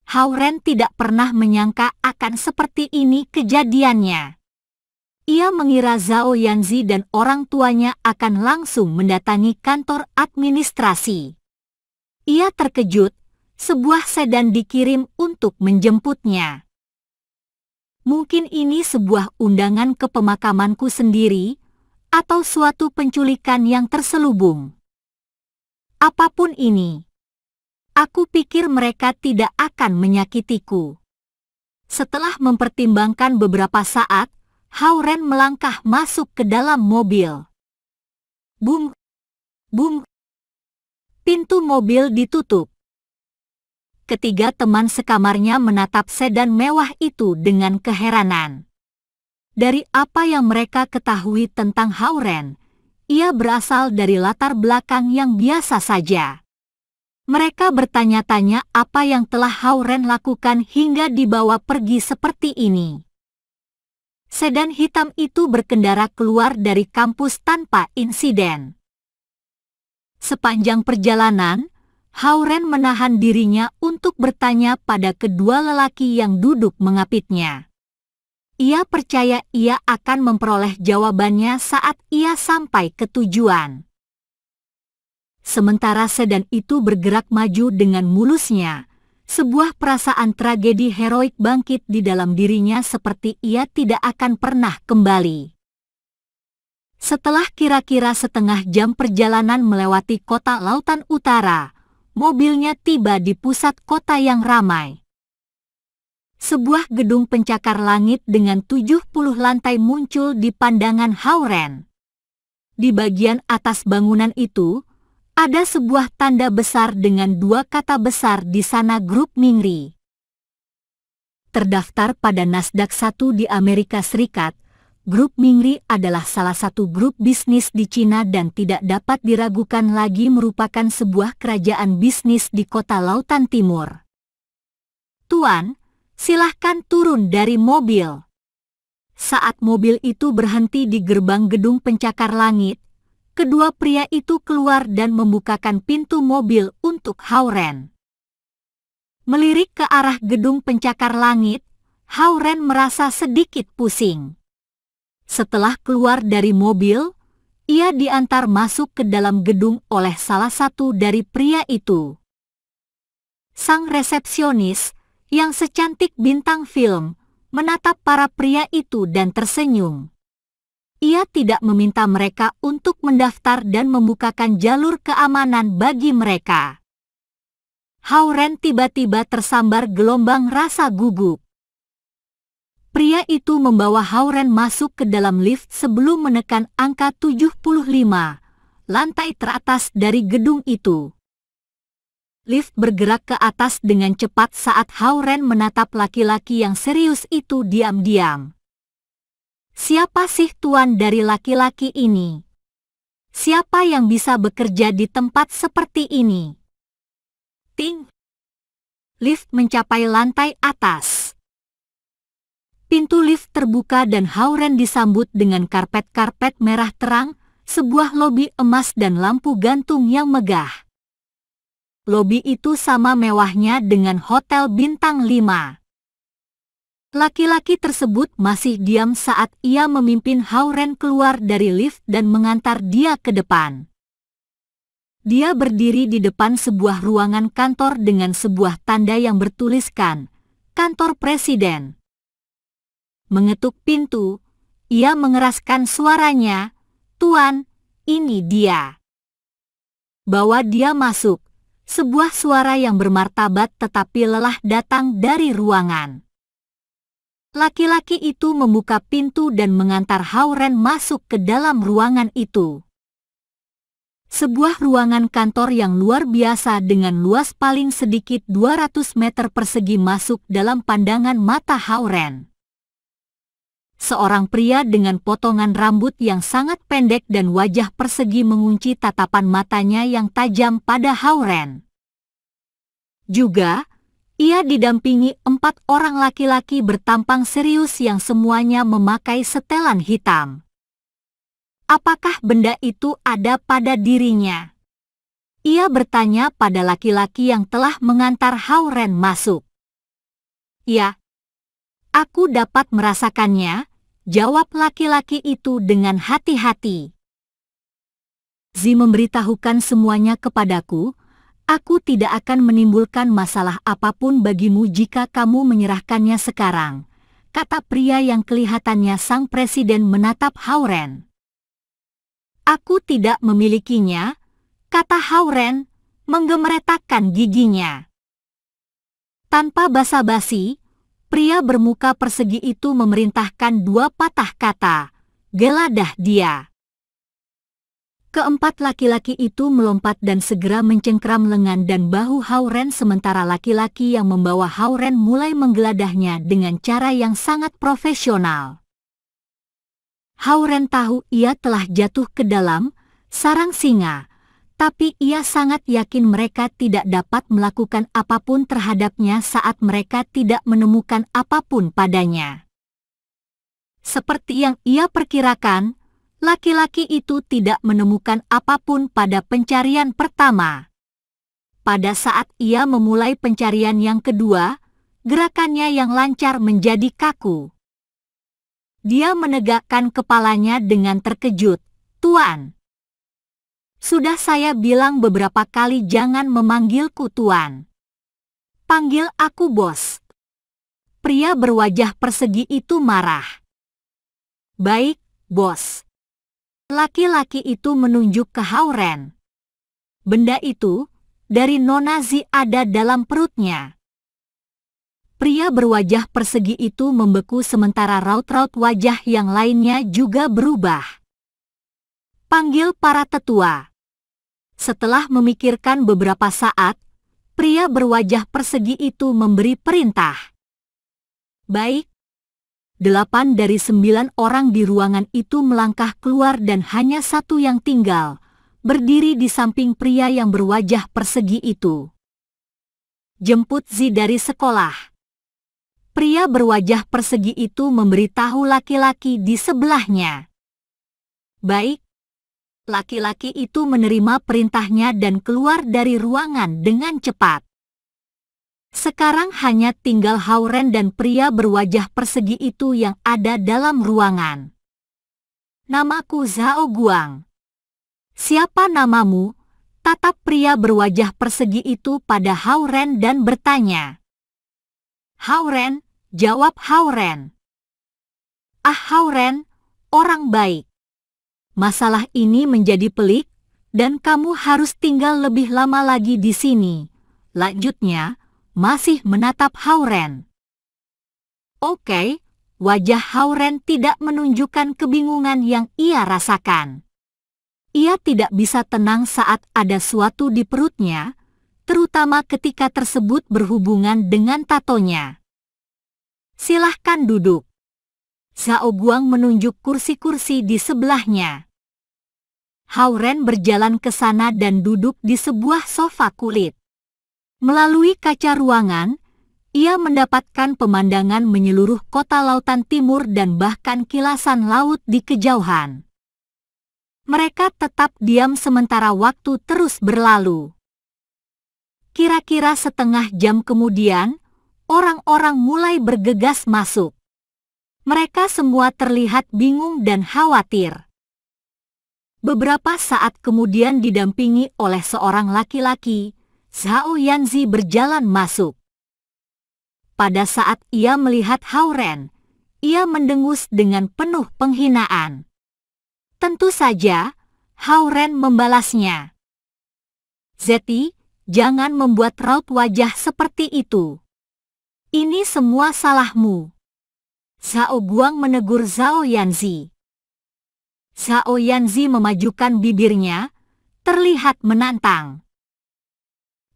Hao-Ren tidak pernah menyangka akan seperti ini kejadiannya. Ia mengira Zhao Yanzi dan orang tuanya akan langsung mendatangi kantor administrasi. Ia terkejut, sebuah sedan dikirim untuk menjemputnya. Mungkin ini sebuah undangan ke pemakamanku sendiri, atau suatu penculikan yang terselubung. Apapun ini, aku pikir mereka tidak akan menyakitiku. Setelah mempertimbangkan beberapa saat, Hao-Ren melangkah masuk ke dalam mobil. Bum, bum. Pintu mobil ditutup. Ketiga teman sekamarnya menatap sedan mewah itu dengan keheranan. Dari apa yang mereka ketahui tentang Hao-Ren, ia berasal dari latar belakang yang biasa saja. Mereka bertanya-tanya apa yang telah Hao-Ren lakukan hingga dibawa pergi seperti ini. Sedan hitam itu berkendara keluar dari kampus tanpa insiden. Sepanjang perjalanan, Hao-Ren menahan dirinya untuk bertanya pada kedua lelaki yang duduk mengapitnya. Ia percaya ia akan memperoleh jawabannya saat ia sampai ke tujuan. Sementara sedan itu bergerak maju dengan mulusnya, sebuah perasaan tragedi heroik bangkit di dalam dirinya seperti ia tidak akan pernah kembali. Setelah kira-kira setengah jam perjalanan melewati kota lautan utara, mobilnya tiba di pusat kota yang ramai. Sebuah gedung pencakar langit dengan 70 lantai muncul di pandangan Hao-Ren. Di bagian atas bangunan itu, ada sebuah tanda besar dengan dua kata besar di sana Grup Mingri. Terdaftar pada Nasdaq 1 di Amerika Serikat, Grup Mingri adalah salah satu grup bisnis di Cina dan tidak dapat diragukan lagi merupakan sebuah kerajaan bisnis di kota Lautan Timur. Tuan, silahkan turun dari mobil. Saat mobil itu berhenti di gerbang gedung pencakar langit, kedua pria itu keluar dan membukakan pintu mobil untuk Hao-Ren. Melirik ke arah gedung pencakar langit, Hao-Ren merasa sedikit pusing. Setelah keluar dari mobil, ia diantar masuk ke dalam gedung oleh salah satu dari pria itu. Sang resepsionis, yang secantik bintang film, menatap para pria itu dan tersenyum. Ia tidak meminta mereka untuk mendaftar dan membukakan jalur keamanan bagi mereka. Hao-Ren tiba-tiba tersambar gelombang rasa gugup. Pria itu membawa Hao-Ren masuk ke dalam lift sebelum menekan angka 75, lantai teratas dari gedung itu. Lift bergerak ke atas dengan cepat saat Hao-Ren menatap laki-laki yang serius itu diam-diam. Siapa sih tuan dari laki-laki ini? Siapa yang bisa bekerja di tempat seperti ini? Ting! Lift mencapai lantai atas. Pintu lift terbuka dan Hao-Ren disambut dengan karpet-karpet merah terang, sebuah lobi emas dan lampu gantung yang megah. Lobi itu sama mewahnya dengan hotel bintang 5. Laki-laki tersebut masih diam saat ia memimpin Hao-Ren keluar dari lift dan mengantar dia ke depan. Dia berdiri di depan sebuah ruangan kantor dengan sebuah tanda yang bertuliskan, Kantor Presiden. Mengetuk pintu, ia mengeraskan suaranya, "Tuan, ini dia." Bawa dia masuk, sebuah suara yang bermartabat tetapi lelah datang dari ruangan. Laki-laki itu membuka pintu dan mengantar Hao-Ren masuk ke dalam ruangan itu. Sebuah ruangan kantor yang luar biasa dengan luas paling sedikit 200 meter persegi masuk dalam pandangan mata Hao-Ren. Seorang pria dengan potongan rambut yang sangat pendek dan wajah persegi mengunci tatapan matanya yang tajam pada Hao-Ren. Juga, ia didampingi 4 orang laki-laki bertampang serius yang semuanya memakai setelan hitam. Apakah benda itu ada pada dirinya? Ia bertanya pada laki-laki yang telah mengantar Hao-Ren masuk. Ya, aku dapat merasakannya, jawab laki-laki itu dengan hati-hati. Zi memberitahukan semuanya kepadaku. Aku tidak akan menimbulkan masalah apapun bagimu jika kamu menyerahkannya sekarang, kata pria yang kelihatannya sang presiden menatap Hauren. Aku tidak memilikinya, kata Hauren, menggemeretakkan giginya. Tanpa basa-basi, pria bermuka persegi itu memerintahkan 2 patah kata, geladah dia. Keempat laki-laki itu melompat dan segera mencengkram lengan dan bahu Hauren sementara laki-laki yang membawa Hauren mulai menggeladahnya dengan cara yang sangat profesional. Hauren tahu ia telah jatuh ke dalam sarang singa, tapi ia sangat yakin mereka tidak dapat melakukan apapun terhadapnya saat mereka tidak menemukan apapun padanya. Seperti yang ia perkirakan, laki-laki itu tidak menemukan apapun pada pencarian pertama. Pada saat ia memulai pencarian yang kedua, gerakannya yang lancar menjadi kaku. Dia menegakkan kepalanya dengan terkejut. Tuan. Sudah saya bilang beberapa kali jangan memanggilku Tuan. Panggil aku Bos. Pria berwajah persegi itu marah. Baik, Bos. Laki-laki itu menunjuk ke Hauren. Benda itu, dari Nona Zi ada dalam perutnya. Pria berwajah persegi itu membeku sementara raut-raut wajah yang lainnya juga berubah. Panggil para tetua. Setelah memikirkan beberapa saat, pria berwajah persegi itu memberi perintah. Baik. 8 dari 9 orang di ruangan itu melangkah keluar dan hanya satu yang tinggal, berdiri di samping pria yang berwajah persegi itu. Jemput Zi dari sekolah. Pria berwajah persegi itu memberitahu laki-laki di sebelahnya. Baik. Laki-laki itu menerima perintahnya dan keluar dari ruangan dengan cepat. Sekarang hanya tinggal Hauren dan pria berwajah persegi itu yang ada dalam ruangan. Namaku Zhao Guang. Siapa namamu? Tatap pria berwajah persegi itu pada Hauren dan bertanya. Hauren, jawab Hauren. Ah Hauren, orang baik. Masalah ini menjadi pelik, dan kamu harus tinggal lebih lama lagi di sini. Lanjutnya, masih menatap Hauren. Oke, wajah Hauren tidak menunjukkan kebingungan yang ia rasakan. Ia tidak bisa tenang saat ada sesuatu di perutnya, terutama ketika tersebut berhubungan dengan tatonya. Silahkan duduk. Zhao Guang menunjuk kursi-kursi di sebelahnya. Hauren berjalan ke sana dan duduk di sebuah sofa kulit. Melalui kaca ruangan, ia mendapatkan pemandangan menyeluruh kota lautan timur dan bahkan kilasan laut di kejauhan. Mereka tetap diam sementara waktu terus berlalu. Kira-kira setengah jam kemudian, orang-orang mulai bergegas masuk. Mereka semua terlihat bingung dan khawatir. Beberapa saat kemudian didampingi oleh seorang laki-laki, Zhao Yanzi berjalan masuk. Pada saat ia melihat Hauren, ia mendengus dengan penuh penghinaan. Tentu saja, Hauren membalasnya. Zeti, jangan membuat raut wajah seperti itu. Ini semua salahmu. Zhao Guang menegur Zhao Yanzi. Zhao Yanzi memajukan bibirnya, terlihat menantang.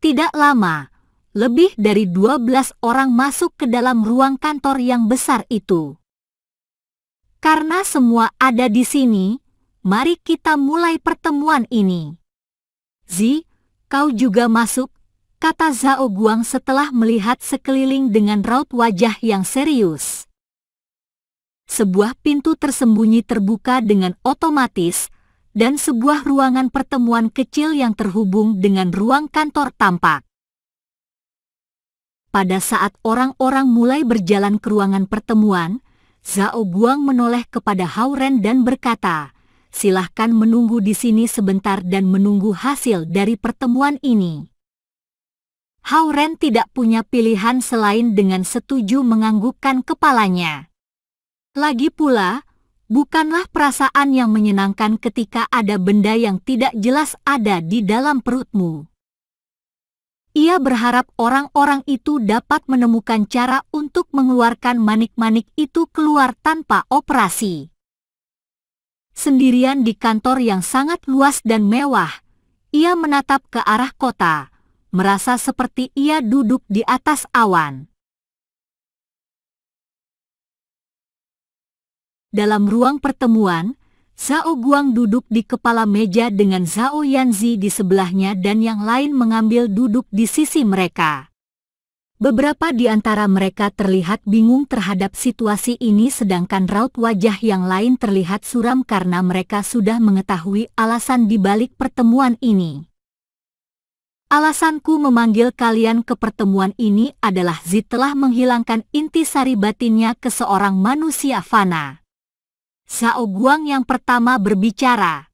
Tidak lama, lebih dari 12 orang masuk ke dalam ruang kantor yang besar itu. Karena semua ada di sini, mari kita mulai pertemuan ini. Zi, kau juga masuk, kata Zhao Guang setelah melihat sekeliling dengan raut wajah yang serius. Sebuah pintu tersembunyi terbuka dengan otomatis, dan sebuah ruangan pertemuan kecil yang terhubung dengan ruang kantor tampak. Pada saat orang-orang mulai berjalan ke ruangan pertemuan, Zhao Guang menoleh kepada Hao Ren dan berkata, "Silahkan menunggu di sini sebentar dan menunggu hasil dari pertemuan ini." Hao Ren tidak punya pilihan selain dengan setuju menganggukkan kepalanya. Lagi pula, bukanlah perasaan yang menyenangkan ketika ada benda yang tidak jelas ada di dalam perutmu. Ia berharap orang-orang itu dapat menemukan cara untuk mengeluarkan manik-manik itu keluar tanpa operasi. Sendirian di kantor yang sangat luas dan mewah, ia menatap ke arah kota, merasa seperti ia duduk di atas awan. Dalam ruang pertemuan, Zhao Guang duduk di kepala meja dengan Zhao Yanzi di sebelahnya dan yang lain mengambil duduk di sisi mereka. Beberapa di antara mereka terlihat bingung terhadap situasi ini sedangkan raut wajah yang lain terlihat suram karena mereka sudah mengetahui alasan di balik pertemuan ini. Alasanku memanggil kalian ke pertemuan ini adalah Zi telah menghilangkan intisari batinnya ke seorang manusia fana. Zhao Guang yang pertama berbicara.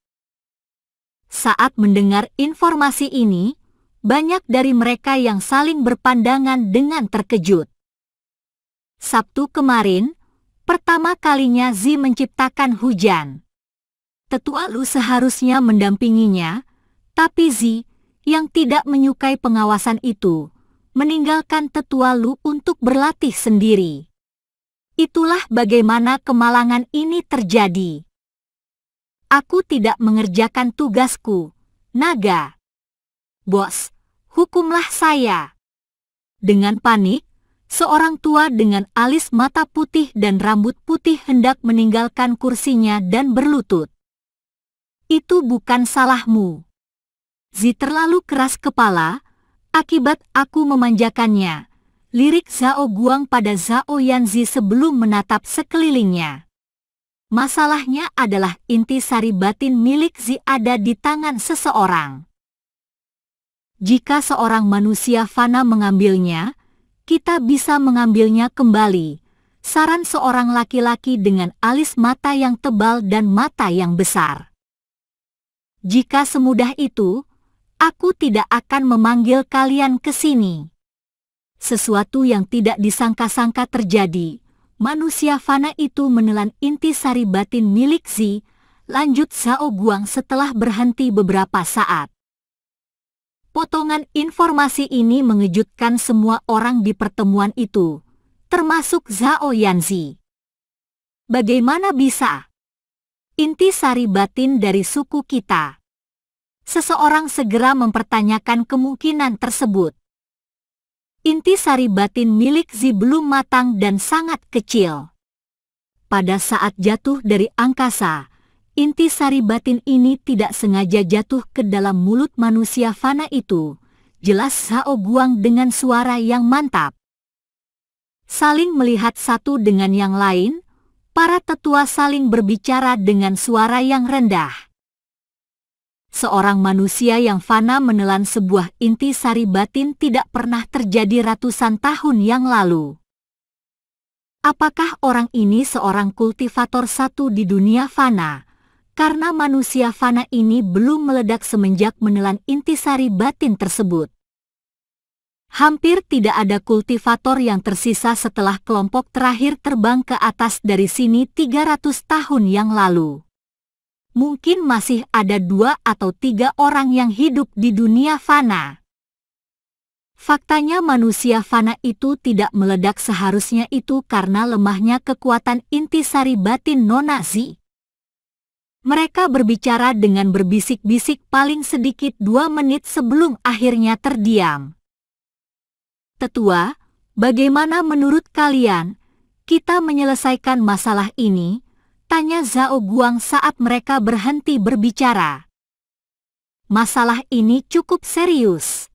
Saat mendengar informasi ini, banyak dari mereka yang saling berpandangan dengan terkejut. Sabtu kemarin, pertama kalinya Zi menciptakan hujan. Tetua Lu seharusnya mendampinginya, tapi Zi, yang tidak menyukai pengawasan itu, meninggalkan Tetua Lu untuk berlatih sendiri. Itulah bagaimana kemalangan ini terjadi. Aku tidak mengerjakan tugasku, naga. Bos, hukumlah saya. Dengan panik, seorang tua dengan alis mata putih dan rambut putih hendak meninggalkan kursinya dan berlutut. Itu bukan salahmu. Zi terlalu keras kepala, akibat aku memanjakannya. Lirik Zhao Guang pada Zhao Yanzi sebelum menatap sekelilingnya. Masalahnya adalah intisari batin milik Zi ada di tangan seseorang. Jika seorang manusia fana mengambilnya, kita bisa mengambilnya kembali. Saran seorang laki-laki dengan alis mata yang tebal dan mata yang besar. Jika semudah itu, aku tidak akan memanggil kalian ke sini. Sesuatu yang tidak disangka-sangka terjadi. Manusia fana itu menelan intisari batin milik Zi, lanjut Zhao Guang setelah berhenti beberapa saat. Potongan informasi ini mengejutkan semua orang di pertemuan itu, termasuk Zhao Yanzi. Bagaimana bisa? Intisari batin dari suku kita. Seseorang segera mempertanyakan kemungkinan tersebut. Intisari batin milik Zi belum matang dan sangat kecil. Pada saat jatuh dari angkasa, intisari batin ini tidak sengaja jatuh ke dalam mulut manusia fana itu, jelas Zhao Guang dengan suara yang mantap. Saling melihat satu dengan yang lain, para tetua saling berbicara dengan suara yang rendah. Seorang manusia yang fana menelan sebuah intisari batin tidak pernah terjadi ratusan tahun yang lalu. Apakah orang ini seorang kultivator satu di dunia fana? Karena manusia fana ini belum meledak semenjak menelan intisari batin tersebut. Hampir tidak ada kultivator yang tersisa setelah kelompok terakhir terbang ke atas dari sini 300 tahun yang lalu. Mungkin masih ada 2 atau 3 orang yang hidup di dunia fana. Faktanya manusia fana itu tidak meledak seharusnya itu karena lemahnya kekuatan intisari batin Nona Zi. Mereka berbicara dengan berbisik-bisik paling sedikit 2 menit sebelum akhirnya terdiam. Tetua, bagaimana menurut kalian kita menyelesaikan masalah ini? Tanya Zhao Guang saat mereka berhenti berbicara. Masalah ini cukup serius.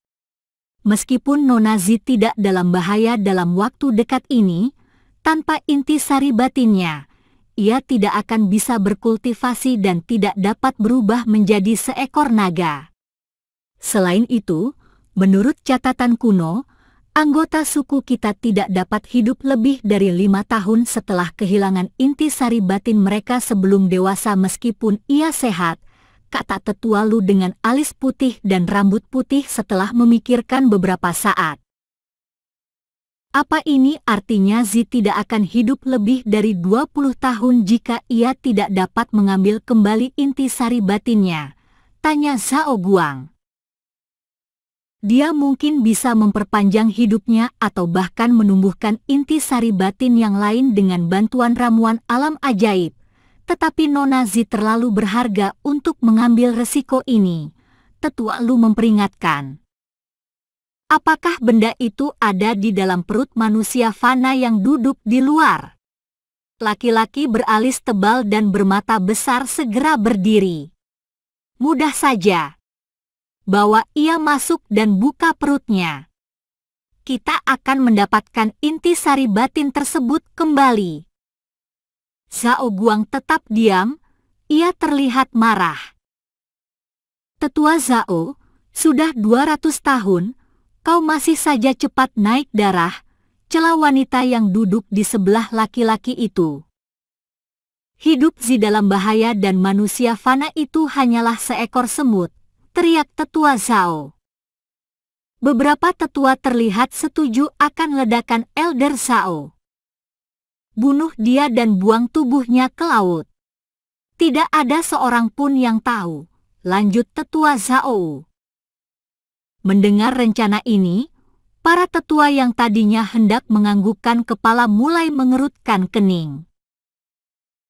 Meskipun Nona Zi tidak dalam bahaya dalam waktu dekat ini, tanpa intisari batinnya, ia tidak akan bisa berkultivasi dan tidak dapat berubah menjadi seekor naga. Selain itu, menurut catatan kuno, Anggota suku kita tidak dapat hidup lebih dari 5 tahun setelah kehilangan intisari batin mereka sebelum dewasa meskipun ia sehat, kata tetua Lu dengan alis putih dan rambut putih setelah memikirkan beberapa saat. Apa ini artinya Zi tidak akan hidup lebih dari 20 tahun jika ia tidak dapat mengambil kembali intisari batinnya? Tanya Zhao Guang. Dia mungkin bisa memperpanjang hidupnya atau bahkan menumbuhkan intisari batin yang lain dengan bantuan ramuan alam ajaib. Tetapi Nona Zi terlalu berharga untuk mengambil resiko ini, tetua Lu memperingatkan. Apakah benda itu ada di dalam perut manusia fana yang duduk di luar? Laki-laki beralis tebal dan bermata besar segera berdiri. Mudah saja. Bawa ia masuk dan buka perutnya. Kita akan mendapatkan intisari batin tersebut kembali. Zhao Guang tetap diam, ia terlihat marah. Tetua Zhao, sudah 200 tahun, kau masih saja cepat naik darah, cela wanita yang duduk di sebelah laki-laki itu. Hidup Zi dalam bahaya dan manusia fana itu hanyalah seekor semut, teriak tetua Zhao. Beberapa tetua terlihat setuju akan ledakan Elder Zhao. Bunuh dia dan buang tubuhnya ke laut. Tidak ada seorang pun yang tahu, lanjut tetua Zhao. Mendengar rencana ini, para tetua yang tadinya hendak menganggukkan kepala mulai mengerutkan kening.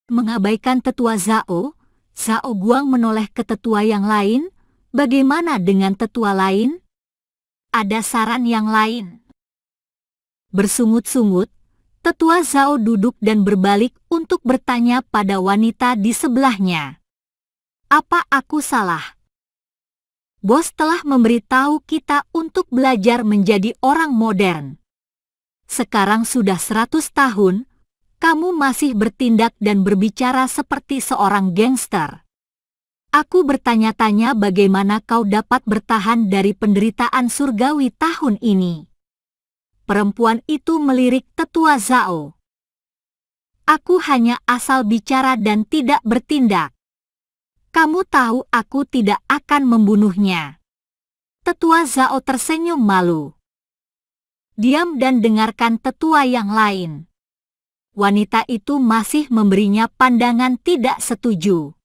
Mengabaikan tetua Zhao, Zhao Guang menoleh ke tetua yang lain. Bagaimana dengan tetua lain? Ada saran yang lain? Bersungut-sungut, tetua Zhao duduk dan berbalik untuk bertanya pada wanita di sebelahnya. Apa aku salah? Bos telah memberitahu kita untuk belajar menjadi orang modern. Sekarang sudah 100 tahun, kamu masih bertindak dan berbicara seperti seorang gangster. Aku bertanya-tanya bagaimana kau dapat bertahan dari penderitaan surgawi tahun ini. Perempuan itu melirik tetua Zhao. Aku hanya asal bicara dan tidak bertindak. Kamu tahu aku tidak akan membunuhnya. Tetua Zhao tersenyum malu. Diam dan dengarkan tetua yang lain. Wanita itu masih memberinya pandangan tidak setuju.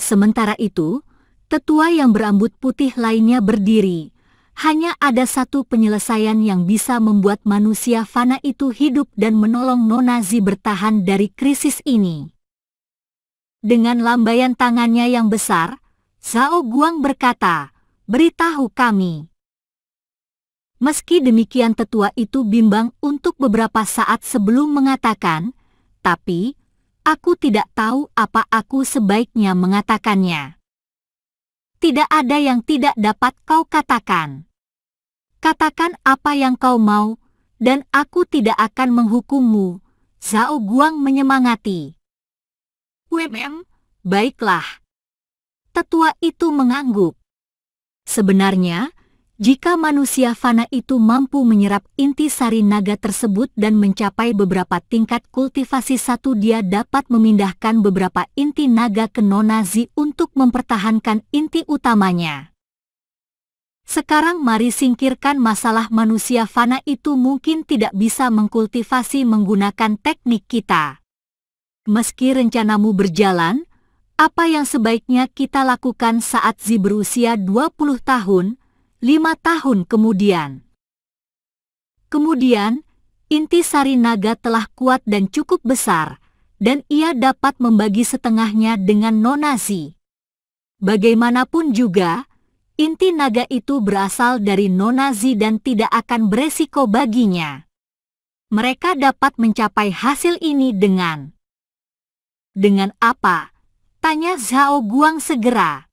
Sementara itu, tetua yang berambut putih lainnya berdiri. Hanya ada satu penyelesaian yang bisa membuat manusia fana itu hidup dan menolong Nona Zi bertahan dari krisis ini. Dengan lambaian tangannya yang besar, Zhao Guang berkata, "Beritahu kami." Meski demikian tetua itu bimbang untuk beberapa saat sebelum mengatakan, "Tapi, aku tidak tahu apa aku sebaiknya mengatakannya." Tidak ada yang tidak dapat kau katakan. Katakan apa yang kau mau, dan aku tidak akan menghukummu, Zhao Guang menyemangati. Baiklah. Tetua itu mengangguk. Sebenarnya, jika manusia fana itu mampu menyerap intisari naga tersebut dan mencapai beberapa tingkat kultivasi satu, dia dapat memindahkan beberapa inti naga ke Nona Zi untuk mempertahankan inti utamanya. Sekarang mari singkirkan masalah manusia fana itu mungkin tidak bisa mengkultivasi menggunakan teknik kita. Meski rencanamu berjalan, apa yang sebaiknya kita lakukan saat Zi berusia 20 tahun, 5 tahun kemudian? Kemudian, intisari naga telah kuat dan cukup besar, dan ia dapat membagi setengahnya dengan Nona Zi. Bagaimanapun juga, inti naga itu berasal dari Nona Zi dan tidak akan beresiko baginya. Mereka dapat mencapai hasil ini dengan apa? Tanya Zhao Guang segera.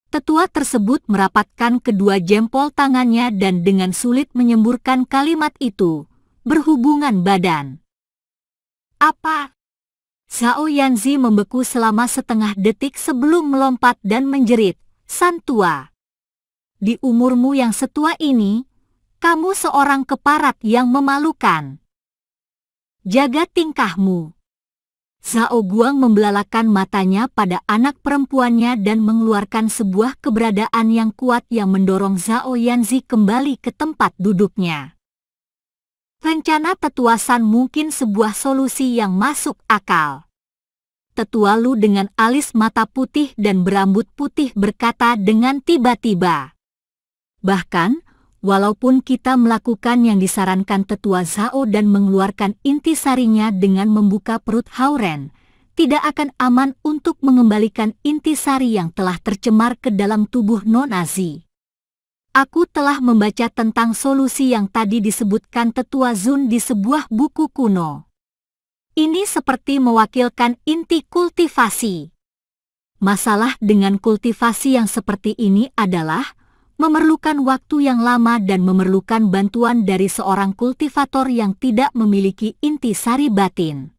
Tetua tersebut merapatkan kedua jempol tangannya dan dengan sulit menyemburkan kalimat itu, berhubungan badan. Apa? Zhao Yanzi membeku selama setengah detik sebelum melompat dan menjerit, "Santua!" Di umurmu yang setua ini, kamu seorang keparat yang memalukan. Jaga tingkahmu. Zhao Guang membelalakan matanya pada anak perempuannya dan mengeluarkan sebuah keberadaan yang kuat yang mendorong Zhao Yanzi kembali ke tempat duduknya. Rencana Tetua San mungkin sebuah solusi yang masuk akal. Tetua Lu dengan alis mata putih dan berambut putih berkata dengan tiba-tiba. Bahkan, walaupun kita melakukan yang disarankan Tetua Zhao dan mengeluarkan intisarinya dengan membuka perut Hauren, tidak akan aman untuk mengembalikan intisari yang telah tercemar ke dalam tubuh Nona Zi. Aku telah membaca tentang solusi yang tadi disebutkan Tetua Zun di sebuah buku kuno. Ini seperti mewakilkan inti kultivasi. Masalah dengan kultivasi yang seperti ini adalah memerlukan waktu yang lama dan memerlukan bantuan dari seorang kultivator yang tidak memiliki intisari batin.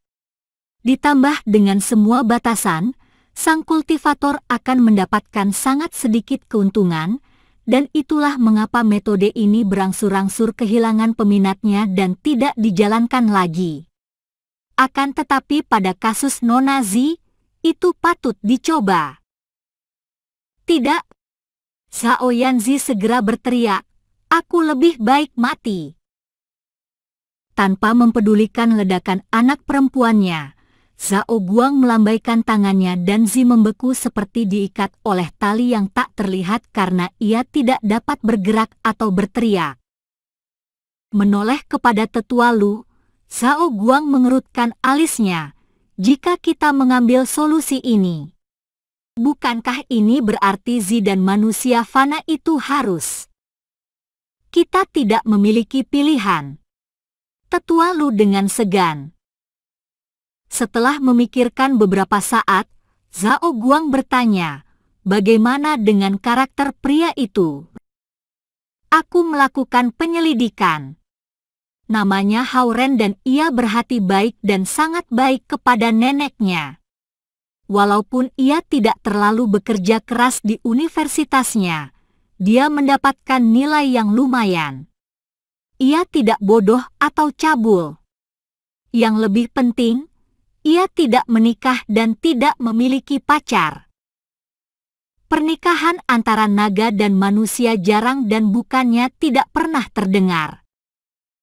Ditambah dengan semua batasan, sang kultivator akan mendapatkan sangat sedikit keuntungan, dan itulah mengapa metode ini berangsur-angsur kehilangan peminatnya dan tidak dijalankan lagi. Akan tetapi pada kasus Nona Zi, itu patut dicoba. Tidak. Zhao Yanzi segera berteriak, aku lebih baik mati. Tanpa mempedulikan ledakan anak perempuannya, Zhao Guang melambaikan tangannya dan Zi membeku seperti diikat oleh tali yang tak terlihat karena ia tidak dapat bergerak atau berteriak. Menoleh kepada Tetua Lu, Zhao Guang mengerutkan alisnya. Jika kita mengambil solusi ini, bukankah ini berarti Zi dan manusia fana itu harus? Kita tidak memiliki pilihan. Tetua Lu dengan segan. Setelah memikirkan beberapa saat, Zhao Guang bertanya, bagaimana dengan karakter pria itu? Aku melakukan penyelidikan. Namanya Hauren dan ia berhati baik dan sangat baik kepada neneknya. Walaupun ia tidak terlalu bekerja keras di universitasnya, dia mendapatkan nilai yang lumayan. Ia tidak bodoh atau cabul. Yang lebih penting, ia tidak menikah dan tidak memiliki pacar. Pernikahan antara naga dan manusia jarang dan bukannya tidak pernah terdengar.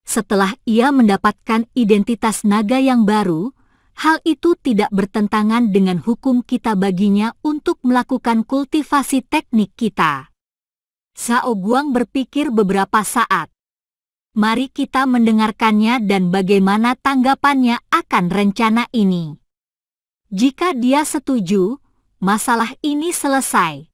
Setelah ia mendapatkan identitas naga yang baru, hal itu tidak bertentangan dengan hukum kita baginya untuk melakukan kultivasi teknik kita. Zhao Guang berpikir beberapa saat. Mari kita mendengarkannya dan bagaimana tanggapannya akan rencana ini. Jika dia setuju, masalah ini selesai.